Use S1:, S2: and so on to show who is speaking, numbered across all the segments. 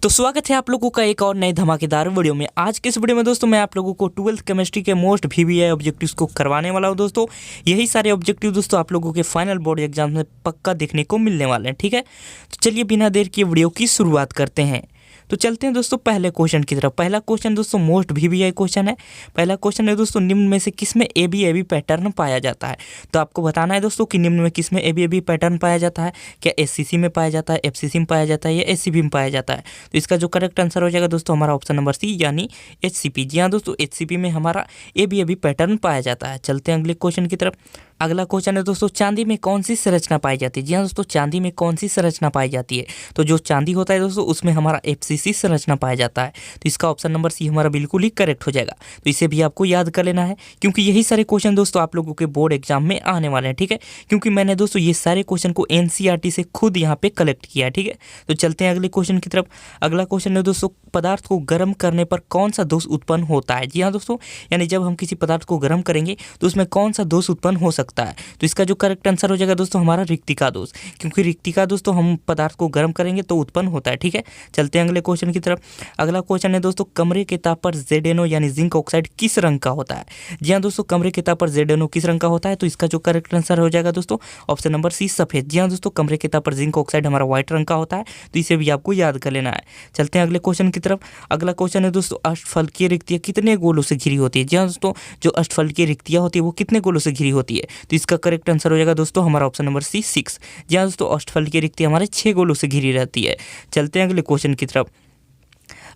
S1: तो स्वागत है आप लोगों का एक और नए धमाकेदार वीडियो में। आज के इस वीडियो में दोस्तों मैं आप लोगों को 12th केमिस्ट्री के मोस्ट VBI ऑब्जेक्टिव्स को करवाने वाला हूं दोस्तों। यही सारे ऑब्जेक्टिव दोस्तों आप लोगों के फाइनल बोर्ड एग्जाम में पक्का देखने को मिलने वाले हैं, ठीक है। तो चलिए बिना देर किए वीडियो की शुरुआत करते हैं। तो चलते हैं दोस्तों पहले क्वेश्चन की तरफ। पहला क्वेश्चन दोस्तों मोस्ट VBI क्वेश्चन है। पहला क्वेश्चन है दोस्तों, निम्न में से किसमें AB पैटर्न पाया जाता है। तो आपको बताना है दोस्तों कि निम्न में किसमें AB पैटर्न पाया जाता है। क्या SCC में पाया जाता है, FCC में पाया जाता है या SCP में पाया जाता है। तो इसका जो करेक्ट आंसर हो जाएगा दोस्तों हमारा ऑप्शन नंबर C यानी HCP। जी हाँ दोस्तों, HCP में हमारा AB पैटर्न पाया जाता है। चलते हैं अगले क्वेश्चन की तरफ। अगला क्वेश्चन है दोस्तों, चांदी में कौन सी संरचना पाई जाती है। जी हाँ दोस्तों, चांदी में कौन सी संरचना पाई जाती है। तो जो चांदी होता है दोस्तों उसमें हमारा FCC संरचना पाया जाता है। तो इसका ऑप्शन नंबर C हमारा बिल्कुल ही करेक्ट हो जाएगा। तो इसे भी आपको याद कर लेना है क्योंकि यही सारे क्वेश्चन दोस्तों आप लोगों के बोर्ड एग्जाम में आने वाले हैं, ठीक है। क्योंकि मैंने दोस्तों ये सारे क्वेश्चन को NCERT से खुद यहाँ पे कलेक्ट किया है, ठीक है। तो चलते हैं अगले क्वेश्चन की तरफ। अगला क्वेश्चन है दोस्तों, पदार्थ को गर्म करने पर कौन सा दोष उत्पन्न होता है। जी हाँ दोस्तों, यानी जब हम किसी पदार्थ को गर्म करेंगे तो उसमें कौन सा दोष उत्पन्न हो सकता है। तो इसका जो करेक्ट आंसर हो जाएगा दोस्तों हमारा रिक्तिका दोष, क्योंकि रिक्तिका दोस्तों हम पदार्थ को गर्म करेंगे तो उत्पन्न होता है, ठीक है। चलते हैं अगले क्वेश्चन की तरफ। अगला क्वेश्चन है दोस्तों, कमरे के ताप पर ZnO यानी जिंक ऑक्साइड किस रंग का होता है। जी हाँ दोस्तों, कमरे के ताप पर ZnO किस रंग का होता है। तो इसका जो करेक्ट आंसर हो जाएगा दोस्तों ऑप्शन नंबर C सफेद। जी हाँ दोस्तों, कमरे के ताप पर जिंक ऑक्साइड हमारा व्हाइट रंग का होता है। तो इसे भी आपको याद कर लेना है। चलते हैं अगले क्वेश्चन की तरफ। अगला क्वेश्चन है दोस्तों, अष्टफलकीय रिक्तियाँ कितने गोलों से घिरी होती है। जी हाँ दोस्तों, जो अष्टफलकीय रिक्तियाँ होती है वो कितने गोलों से घिरी होती है। तो इसका करेक्ट आंसर हो जाएगा दोस्तों हमारा ऑप्शन नंबर C 6। जी हाँ दोस्तों, अष्टफलकीय रिक्तियाँ हमारे 6 गोलों से घिरी रहती है। चलते हैं अगले क्वेश्चन की तरफ।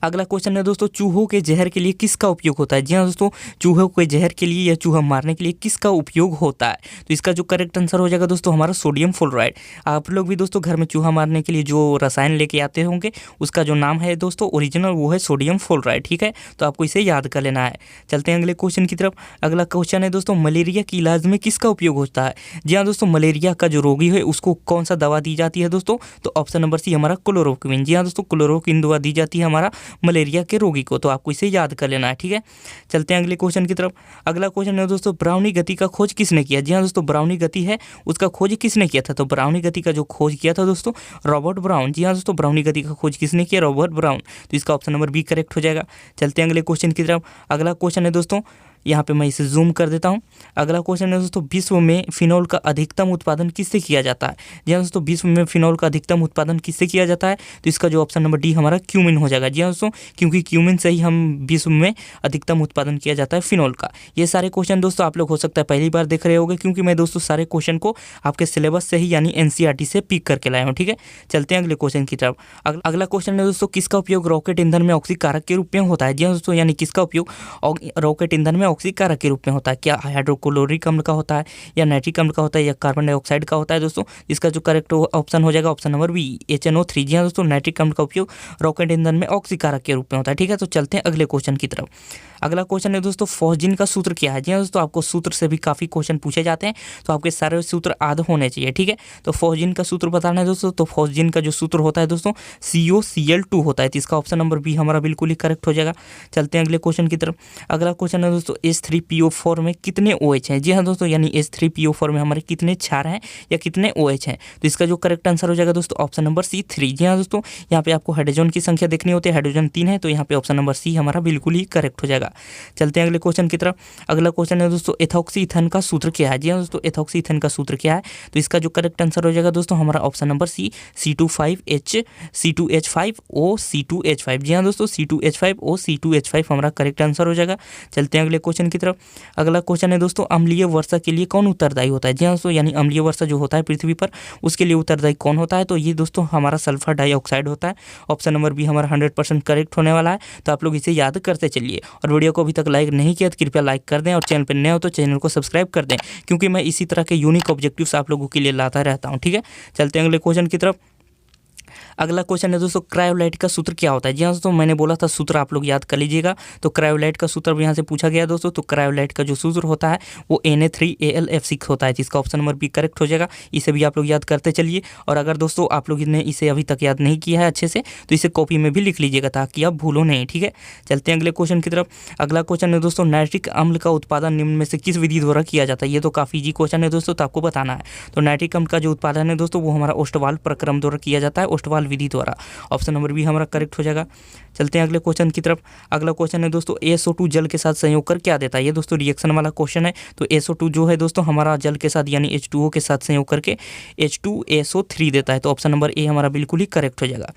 S1: अगला क्वेश्चन है दोस्तों, चूहों के जहर के लिए किसका उपयोग होता है। जी हाँ दोस्तों, चूहों के जहर के लिए या चूहा मारने के लिए किसका उपयोग होता है। तो इसका जो करेक्ट आंसर हो जाएगा दोस्तों हमारा सोडियम फ्लोराइड। आप लोग भी दोस्तों घर में चूहा मारने के लिए जो रसायन लेके आते होंगे उसका जो नाम है दोस्तों ओरिजिनल वो है सोडियम फ्लोराइड, ठीक है। तो आपको इसे याद कर लेना है। चलते हैं अगले क्वेश्चन की तरफ। अगला क्वेश्चन है दोस्तों, मलेरिया की इलाज में किसका उपयोग होता है। जी हाँ दोस्तों, मलेरिया का जो रोगी है उसको कौन सा दवा दी जाती है दोस्तों। तो ऑप्शन नंबर C हमारा क्लोरोक्विन। जी हाँ दोस्तों, क्लोरोक्विन दवा दी जाती है हमारा मलेरिया के रोगी को। तो आपको इसे याद कर लेना है, ठीक है। चलते हैं अगले क्वेश्चन की तरफ। अगला क्वेश्चन है दोस्तों, ब्राउनी गति का खोज किसने किया। जी हाँ दोस्तों, ब्राउनी गति है उसका खोज किसने किया था। तो ब्राउनी गति का जो खोज किया था दोस्तों रॉबर्ट ब्राउन। जी हाँ दोस्तों, ब्राउनी गति का खोज किसने किया, रॉबर्ट ब्राउन। तो इसका ऑप्शन नंबर B करेक्ट हो जाएगा। चलते हैं अगले क्वेश्चन की तरफ। अगला क्वेश्चन है दोस्तों, यहाँ पे मैं इसे जूम कर देता हूँ। अगला क्वेश्चन है दोस्तों, विश्व में फिनॉल का अधिकतम उत्पादन किससे किया जाता है। जी हाँ दोस्तों, विश्व में फिनॉल का अधिकतम उत्पादन किससे किया जाता है। तो इसका जो ऑप्शन नंबर D हमारा क्यूमिन हो जाएगा। जी हाँ दोस्तों, क्योंकि क्यूमिन से ही हम विश्व में अधिकतम उत्पादन किया जाता है फिनॉल का। ये सारे क्वेश्चन दोस्तों आप लोग हो सकता है पहली बार देख रहे होंगे, क्योंकि मैं दोस्तों सारे क्वेश्चन को आपके सिलेबस से ही यानी NCERT से पिक करके लाया हूँ, ठीक है। चलते हैं अगले क्वेश्चन की तरफ। अगला क्वेश्चन है दोस्तों, किसका उपयोग रॉकेट ईंधन में ऑक्सीकारक के रूप में होता है। जी हाँ दोस्तों, यानी किसका उपयोग रॉकेट ईंधन में ऑक्सीकारक के रूप में होता है। क्या हाइड्रोक्लोरिक अम्ल का होता है या नाइट्रिक अम्ल का होता है या कार्बन डाइऑक्साइड का होता है दोस्तों। इसका जो करेक्ट ऑप्शन हो जाएगा ऑप्शन नंबर B HNO3। जी हाँ दोस्तों, नाइट्रिक अम्ल का उपयोग रॉकेट ईंधन में ऑक्सीकारक के रूप में होता है, ठीक है। तो चलते हैं अगले क्वेश्चन की तरफ। अगला क्वेश्चन है दोस्तों, फॉस्जीन का सूत्र क्या है। जी हाँ दोस्तों, आपको सूत्र से भी काफ़ी क्वेश्चन पूछे जाते हैं, तो आपके सारे सूत्र आध होने चाहिए, ठीक है। तो फॉस्जीन का सूत्र बताना है दोस्तों। तो फॉस्जीन का जो सूत्र होता है दोस्तों COCl2 होता है। तो इसका ऑप्शन नंबर B हमारा बिल्कुल ही करेक्ट हो जाएगा। चलते हैं अगले क्वेश्चन की तरफ। अगला क्वेश्चन है दोस्तों, H3PO4 में कितने OH हैं। जी हाँ दोस्तों, यानी H3PO4 में हमारे कितने क्षार हैं या कितने OH हैं। तो इसका जो करेक्ट आंसर हो जाएगा दोस्तों ऑप्शन नंबर C 3। जी हाँ दोस्तों, यहाँ पे आपको हाइड्रोजन की संख्या देखनी होती है, हाइड्रोजन 3 है, तो यहाँ पे ऑप्शन नंबर C हमारा बिल्कुल ही करेक्ट हो जाएगा। चलते हैं अगले क्वेश्चन की तरफ। अगला क्वेश्चन है दोस्तों, एथॉक्सी ईथन का सूत्र क्या है। जी हाँ दोस्तों, एथॉक्सी ईथन का सूत्र क्या है। तो इसका जो करेक्ट आंसर हो जाएगा दोस्तों हमारा option number C C2H5O C2H5। जी हाँ दोस्तों, C2H5O C2H5 हमारा करेक्ट आंसर हो जाएगा। चलते हैं अगले क्वेश्चन की तरफ। अगला क्वेश्चन है दोस्तों, अम्लीय वर्षा के लिए कौन उत्तरदायी होता है। जी हाँ दोस्तों, यानी अम्लीय वर्षा जो होता है पृथ्वी पर उसके लिए उत्तरदायी कौन होता है। तो ये दोस्तों हमारा सल्फर डाइऑक्साइड होता है। ऑप्शन नंबर B हमारा 100% करेक्ट होने वाला है। तो आप लोग इसे याद करते चलिए और वीडियो को अभी तक लाइक नहीं किया तो कृपया लाइक कर दें और चैनल पर नए हो तो चैनल को सब्सक्राइब कर दें, क्योंकि मैं इसी तरह के यूनिक ऑब्जेक्टिव्स आप लोगों के लिए लाता रहता हूँ, ठीक है। चलते हैं अगले क्वेश्चन की तरफ। अगला क्वेश्चन है दोस्तों, क्रायोलाइट का सूत्र क्या होता है। जी हाँ दोस्तों, मैंने बोला था सूत्र आप लोग याद कर लीजिएगा। तो क्रायोलाइट का सूत्र यहाँ से पूछा गया दोस्तों। तो क्रायोलाइट का जो सूत्र होता है वो Na3AlF6 होता है, जिसका ऑप्शन नंबर B करेक्ट हो जाएगा। इसे भी आप लोग याद करते चलिए। और अगर दोस्तों आप लोग ने इसे अभी तक याद नहीं किया है अच्छे से तो इसे कॉपी में भी लिख लीजिएगा ताकि आप भूलो नहीं, ठीक है। चलते हैं अगले क्वेश्चन की तरफ। अगला क्वेश्चन है दोस्तों, नाइट्रिक अम्ल का उत्पादन निम्न में से किस विधि द्वारा किया जाता है। ये तो काफ़ी इजी क्वेश्चन है दोस्तों, तो आपको बताना है। तो नाइट्रिक अम्ल का जो उत्पादन है दोस्तों वो हमारा ओस्टवाल प्रक्रम द्वारा किया जाता है। ओस्टवाल थर्मल विधि द्वारा। ऑप्शन नंबर बी हमारा करेक्ट हो जाएगा। चलते हैं अगले क्वेश्चन की तरफ। अगला क्वेश्चन है दोस्तों SO2 जल के साथ संयोग कर क्या देता है। ये दोस्तों रिएक्शन वाला क्वेश्चन है। तो SO2 जो है दोस्तों हमारा जल के साथ यानी H2O के साथ संयोग करके H2SO3 देता है। तो ऑप्शन नंबर ए हमारा बिल्कुल ही करेक्ट हो जाएगा।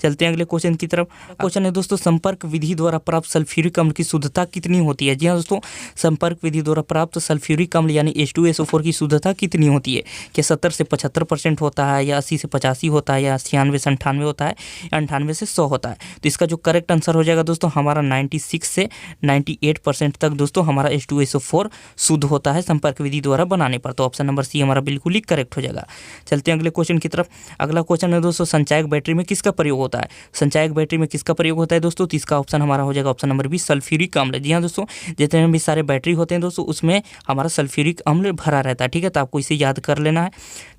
S1: चलते हैं अगले क्वेश्चन की तरफ। क्वेश्चन है दोस्तों संपर्क विधि द्वारा प्राप्त सल्फ्यूरिक अम्ल की शुद्धता कितनी होती है। जी हाँ दोस्तों, संपर्क विधि द्वारा प्राप्त सल्फ्यूरिक अम्ल यानी H2SO4 की शुद्धता कितनी होती है। क्या 70 से 75% होता है, या 80 से 85 होता है, या 96 से 98 होता है, या 98 से 100 होता है। तो इसका जो करेक्ट आंसर हो जाएगा दोस्तों हमारा 96 से 98% तक दोस्तों हमारा H2SO4 शुद्ध होता है संपर्क विधि द्वारा बनाने पर। तो ऑप्शन नंबर सी हमारा बिल्कुल ही करेक्ट हो जाएगा। चलते हैं अगले क्वेश्चन की तरफ। अगला क्वेश्चन है दोस्तों संचायक बैटरी में किसका प्रयोग होता है। संचायक बैटरी में किसका प्रयोग होता है दोस्तों। तो इसका ऑप्शन हमारा हो जाएगा ऑप्शन नंबर बी सल्फ्यूरिक अम्ल। जी हाँ दोस्तों, जितने भी सारे बैटरी होते हैं दोस्तों उसमें हमारा सल्फ्यूरिक अम्ल भरा रहता है। ठीक है, तो आपको इसे याद कर लेना है।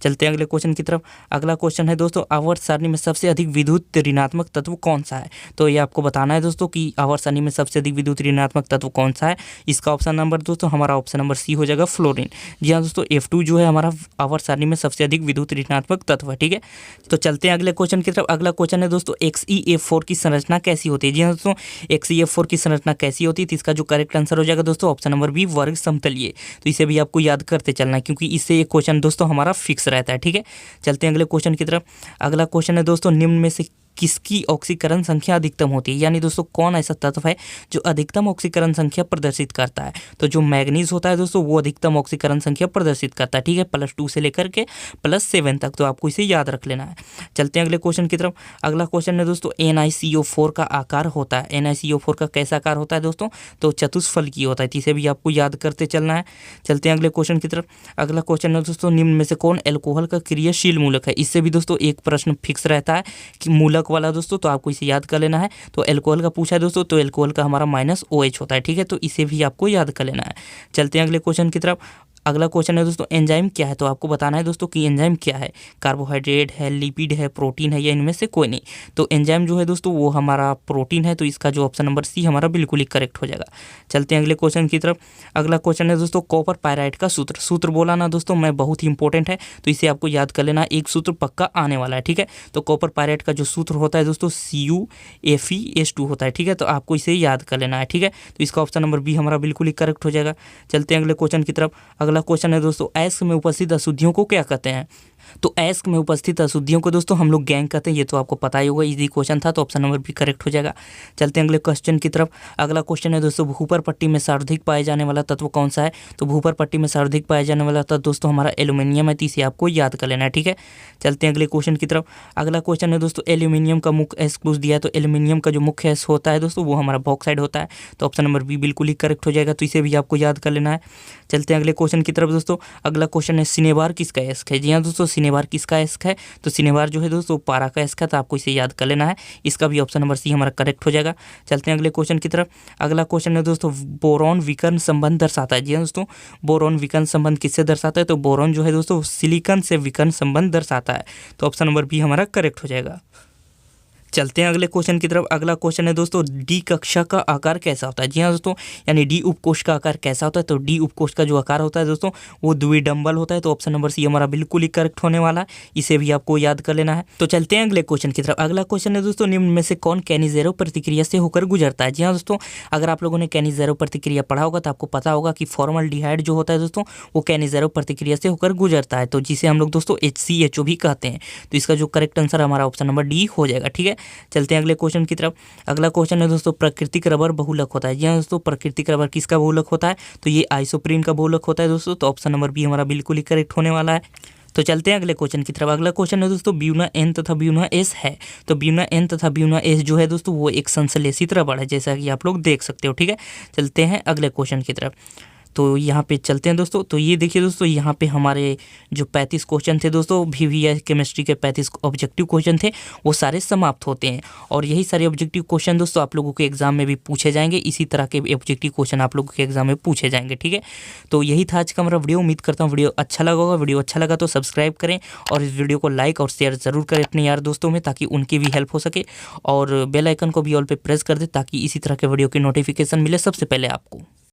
S1: चलते हैं अगले क्वेश्चन की तरफ। अगला क्वेश्चन है दोस्तों आवर्त सारणी में सबसे अधिक विद्युत ऋणात्मक तत्व कौन सा है। तो ये आपको बताना है दोस्तों कि आवर्त सारणी में सबसे अधिक विद्युत ऋणात्मक तत्व कौन सा है। इसका ऑप्शन नंबर दोस्तों हमारा ऑप्शन नंबर सी हो जाएगा फ्लोरीन। जी हाँ दोस्तों, F2 जो है हमारा आवर्त सारणी में सबसे अधिक विद्युत ऋणात्मक तत्व है। ठीक है, तो चलते हैं अगले क्वेश्चन की तरफ। अगला क्वेश्चन है दोस्तों XeF4 की संरचना कैसी होती है। जी हाँ दोस्तों, XeF4 की संरचना कैसी होती है। तो इसका जो करेक्ट आंसर हो जाएगा दोस्तों ऑप्शन नंबर बी वर्ग समतलीय। तो इसे भी आपको याद करते चलना है क्योंकि इससे ये क्वेश्चन दोस्तों हमारा फिक्स रहता है। ठीक है, चलते हैं अगले क्वेश्चन की तरफ। अगला क्वेश्चन है दोस्तों निम्न में से किसकी ऑक्सीकरण संख्या अधिकतम होती है। यानी दोस्तों कौन ऐसा तत्व है जो अधिकतम ऑक्सीकरण संख्या प्रदर्शित करता है। तो जो मैग्नीज होता है दोस्तों वो अधिकतम ऑक्सीकरण संख्या प्रदर्शित करता है। ठीक है, +2 से लेकर के +7 तक। तो आपको इसे याद रख लेना है। चलते हैं अगले क्वेश्चन की तरफ। अगला क्वेश्चन है दोस्तों NiCO4 का आकार होता है। NiCO4 का कैसा आकार होता है दोस्तों। तो चतुष्फलकीय होता है। इसे भी आपको याद करते चलना है। चलते हैं अगले क्वेश्चन की तरफ। अगला क्वेश्चन है दोस्तों निम्न में से कौन एल्कोहल का क्रियाशील मूलक है। इससे भी दोस्तों एक प्रश्न फिक्स रहता है कि मूलक वाला दोस्तों, तो आपको इसे याद कर लेना है। तो एल्कोहल का पूछा है दोस्तों, तो एल्कोहल का हमारा -OH होता है। ठीक है, तो इसे भी आपको याद कर लेना है। चलते हैं अगले क्वेश्चन की तरफ। अगला क्वेश्चन है दोस्तों एंजाइम क्या है। तो आपको बताना है दोस्तों कि एंजाइम क्या है। कार्बोहाइड्रेट है, लिपिड है, प्रोटीन है, या इनमें से कोई नहीं। तो एंजाइम जो है दोस्तों वो हमारा प्रोटीन है। तो इसका जो ऑप्शन नंबर सी हमारा बिल्कुल ही करेक्ट हो जाएगा। चलते हैं अगले क्वेश्चन की तरफ। अगला क्वेश्चन है दोस्तों कॉपर पायराइट का सूत्र बोला ना दोस्तों मैं, बहुत ही इंपॉर्टेंट है। तो इसे आपको याद कर लेना, एक सूत्र पक्का आने वाला है। ठीक है, तो कॉपर पायराइट का जो सूत्र होता है दोस्तों CuFeS2 होता है। ठीक है, तो आपको इसे याद कर लेना है। ठीक है, तो इसका ऑप्शन नंबर बी हमारा बिल्कुल ही करेक्ट हो जाएगा। चलते हैं अगले क्वेश्चन की तरफ। अगला क्वेश्चन है दोस्तों अयस्क में उपस्थित अशुद्धियों को क्या कहते हैं। तो अयस्क में उपस्थित अशुद्धियों को दोस्तों हम लोग गैंग कहते हैं। ये तो आपको पता ही होगा, इजी क्वेश्चन था। तो ऑप्शन नंबर भी करेक्ट हो जाएगा। चलते हैं अगले क्वेश्चन की तरफ। अगला क्वेश्चन है दोस्तों भूपर पट्टी में सर्वाधिक पाए जाने वाला तत्व कौन सा है। तो भूपर पट्टी में सर्वाधिक पाए जाने वाला तत्व दोस्तों हमारा एल्यूमिनियम है। तो इसे आपको याद कर लेना है। ठीक है, चलते हैं अगले क्वेश्चन की तरफ। अगला क्वेश्चन है दोस्तों एल्यूमिनियम का मुख्य अयस्क पूछ दिया है। तो एल्यूमिनियम का जो मुख्य अयस्क होता है दोस्तों वो हमारा बॉक्साइड होता है। तो ऑप्शन नंबर बी बिल्कुल ही करेक्ट हो जाएगा। तो इसे भी आपको याद कर लेना है। चलते हैं अगले क्वेश्चन की तरफ दोस्तों। अगला क्वेश्चन है सिनेबार किसका अयस्क है। जी हाँ दोस्तों, सिनेबार किसका अयस्क है। तो सिनेबार जो है दोस्तों पारा का अयस्क है। तो आपको इसे याद कर लेना है। इसका भी ऑप्शन नंबर सी हमारा करेक्ट हो जाएगा। चलते हैं अगले क्वेश्चन की तरफ। अगला क्वेश्चन है दोस्तों बोरॉन विकर्ण संबंध दर्शाता है। जी हाँ दोस्तों, बोरॉन विकर्ण संबंध किससे दर्शाता है। तो बोरॉन जो है दोस्तों सिलिकॉन से विकर्ण संबंध दर्शाता है। तो ऑप्शन नंबर बी हमारा करेक्ट हो जाएगा। चलते हैं अगले क्वेश्चन की तरफ। अगला क्वेश्चन है दोस्तों डी कक्षा का आकार कैसा होता है। जी हाँ दोस्तों, यानी डी उपकोष का आकार कैसा होता है। तो डी उपकोष का जो आकार होता है दोस्तों वो द्विडंबल होता है। तो ऑप्शन नंबर सी हमारा बिल्कुल ही करेक्ट होने वाला है। इसे भी आपको याद कर लेना है। तो चलते हैं अगले क्वेश्चन की तरफ। अगला क्वेश्चन है दोस्तों निम्न में से कौन कैनिजेरो प्रतिक्रिया से होकर गुजरता है। जी हाँ दोस्तों, अगर आप लोगों ने कैनिजेरो प्रतिक्रिया पढ़ा होगा तो आपको पता होगा कि फॉर्मल्डिहाइड जो होता है दोस्तों वो कैनिजेरो प्रतिक्रिया से होकर गुजरता है। तो जिसे हम लोग दोस्तों HCHO भी कहते हैं। तो इसका जो करेक्ट आंसर हमारा ऑप्शन नंबर डी हो जाएगा। ठीक है, चलते हैं अगले क्वेश्चन की तरफ। अगला क्वेश्चन है दोस्तों प्राकृतिक रबर बहुलक होता है। जी हाँ दोस्तों, प्राकृतिक रबर किसका बहुलक होता है। तो ये आइसोप्रीन का बहुलक होता है दोस्तों। तो ऑप्शन नंबर बी हमारा बिल्कुल ही करेक्ट होने वाला है। तो चलते हैं अगले क्वेश्चन की तरफ। अगला क्वेश्चन है दोस्तों ब्यूना N तथा ब्यूना S है। तो ब्यूना N तथा ब्यूना S जो है दोस्तों वो एक संश्लेषित रबर है, जैसा कि आप लोग देख सकते हो। ठीक है, चलते हैं अगले क्वेश्चन की तरफ। तो यहाँ पे चलते हैं दोस्तों। तो ये देखिए दोस्तों यहाँ पे हमारे जो 35 क्वेश्चन थे दोस्तों VVI केमिस्ट्री के 35 ऑब्जेक्टिव क्वेश्चन थे वो सारे समाप्त होते हैं। और यही सारे ऑब्जेक्टिव क्वेश्चन दोस्तों आप लोगों के एग्जाम में भी पूछे जाएंगे। इसी तरह के ऑब्जेक्टिव क्वेश्चन आप लोगों के एग्जाम में पूछे जाएंगे। ठीक है, तो यही था आज का हमारा वीडियो। उम्मीद करता हूँ वीडियो अच्छा लगा होगा। वीडियो अच्छा लगा तो सब्सक्राइब करें और इस वीडियो को लाइक और शेयर ज़रूर करें अपने यार दोस्तों में, ताकि उनकी भी हेल्प हो सके। और बेल आइकन को भी ऑल पे प्रेस कर दे ताकि इसी तरह के वीडियो की नोटिफिकेशन मिले सबसे पहले आपको।